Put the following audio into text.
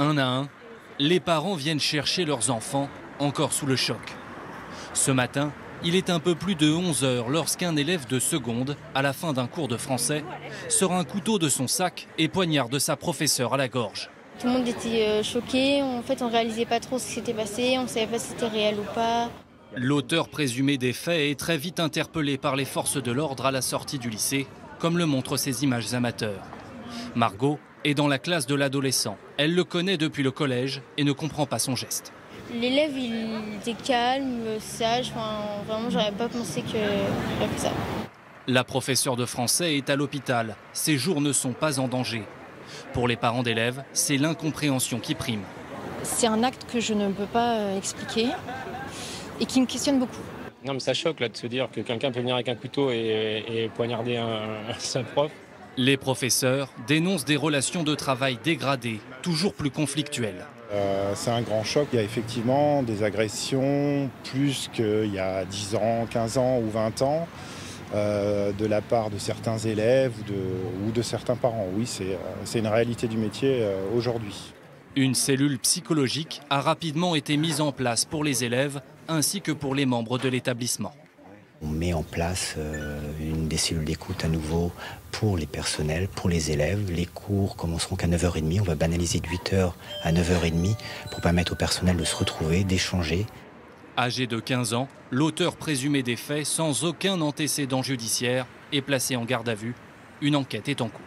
Un à un, les parents viennent chercher leurs enfants, encore sous le choc. Ce matin, il est un peu plus de 11 h lorsqu'un élève de seconde, à la fin d'un cours de français, sort un couteau de son sac et poignarde sa professeure à la gorge. Tout le monde était choqué, en fait on ne réalisait pas trop ce qui s'était passé, on ne savait pas si c'était réel ou pas. L'auteur présumé des faits est très vite interpellé par les forces de l'ordre à la sortie du lycée, comme le montrent ces images amateurs. Margot est dans la classe de l'adolescent. Elle le connaît depuis le collège et ne comprend pas son geste. L'élève il était calme, sage, vraiment j'aurais pas pensé qu'il a fait ça. La professeure de français est à l'hôpital. Ses jours ne sont pas en danger. Pour les parents d'élèves, c'est l'incompréhension qui prime. C'est un acte que je ne peux pas expliquer et qui me questionne beaucoup. Non mais ça choque là de se dire que quelqu'un peut venir avec un couteau et poignarder sa prof. Les professeurs dénoncent des relations de travail dégradées, toujours plus conflictuelles. C'est un grand choc. Il y a effectivement des agressions plus qu'il y a 10 ans, 15 ans ou 20 ans de la part de certains élèves ou de certains parents. Oui, c'est une réalité du métier aujourd'hui. Une cellule psychologique a rapidement été mise en place pour les élèves ainsi que pour les membres de l'établissement. On met en place des cellules d'écoute à nouveau pour les personnels, pour les élèves. Les cours commenceront qu'à 9 h 30. On va banaliser de 8 h à 9 h 30 pour permettre au personnel de se retrouver, d'échanger. Âgé de 15 ans, l'auteur présumé des faits, sans aucun antécédent judiciaire, est placé en garde à vue. Une enquête est en cours.